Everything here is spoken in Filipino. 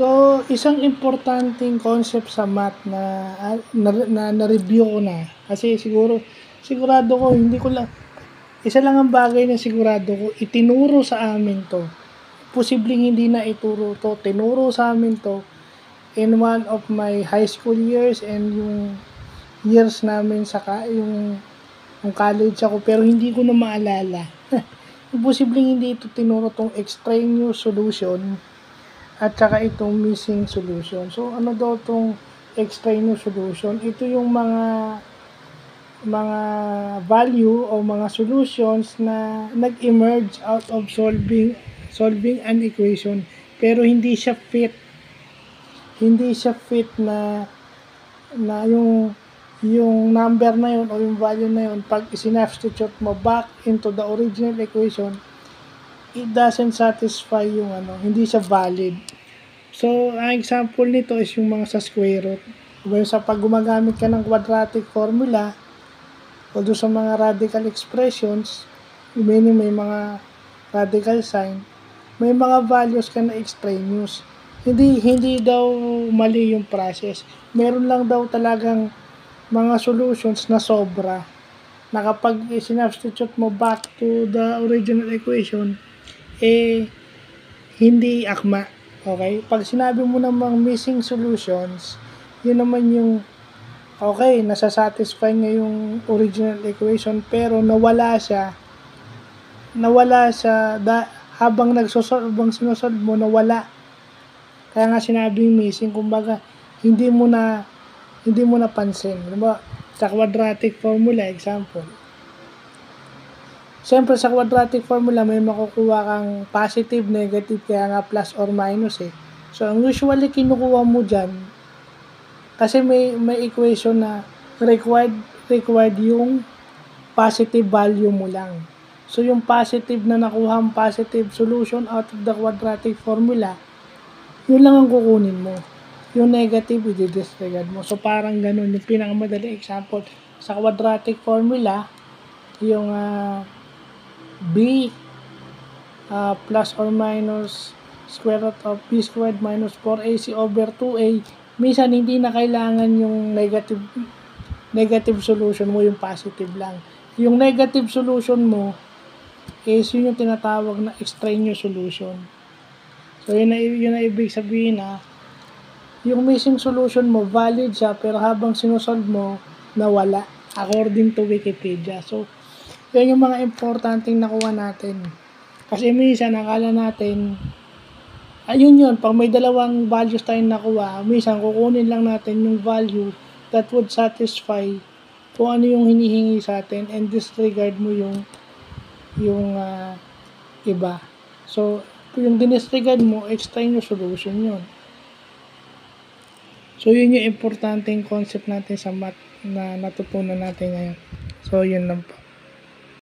So, isang importanteng concept sa math na-review ko na. Kasi sigurado ko, hindi ko lang, isa lang ang bagay na sigurado ko, itinuro sa amin to. Posibleng hindi na ituro to, tinuro sa amin to in one of my high school years and yung years namin yung college ako, pero hindi ko na maalala. Posibleng hindi ito tinuro tong extraneous solution at saka itong missing solution. So, ano daw itong extraneous solution? Ito yung mga value o mga solutions na nag-emerge out of solving an equation, pero hindi siya fit na yung number na yun o yung value na yun, pag isinubstitute mo back into the original equation, it doesn't satisfy yung hindi siya valid. So, ang example nito is yung mga sa square root. Sa pag gumagamit ka ng quadratic formula o doon sa mga radical expressions, meaning may mga radical sign, may mga values ka na extraneous. Hindi daw mali yung process. Meron lang daw talagang mga solutions na sobra, na kapag sinubstitute mo back to the original equation, hindi akma. Okay? Pag sinabi mo namang missing solutions, yun naman yung okay, nasasatisfy niya yung original equation, pero nawala siya habang sinusolve mo, nawala. Kaya nga sinabing missing, kumbaga hindi mo na pansin. Diba? Sa quadratic formula, example. Siyempre sa quadratic formula may makukuha kang positive, negative, kaya nga plus or minus eh. So ang usually kinukuha mo dyan, kasi may equation na required yung positive value mo lang. So yung positive na nakuha ang positive solution out of the quadratic formula, yun lang ang kukunin mo. Yung negative, i-disregard mo. So, parang ganun. Yung pinakamadali example, sa quadratic formula, yung b plus or minus square root of b squared minus 4ac over 2a, minsan hindi na kailangan yung negative solution mo, yung positive lang. Yung negative solution mo is yun yung tinatawag na extraneous solution. So, yun na ibig sabihin na yung missing solution mo, valid siya, pero habang sinusolve mo, nawala, according to Wikipedia. So, yan yung mga importanteng nakuha natin. Kasi minsan, akala natin, ayun yun, pag may dalawang values tayong nakuha, minsan, kukunin lang natin yung value that would satisfy kung ano yung hinihingi sa atin, and disregard mo yung iba. So, yung dinisregard mo, extraneous solution yun. So, yun yung importanteng concept natin sa math na natutunan natin ngayon. So, yun lang po.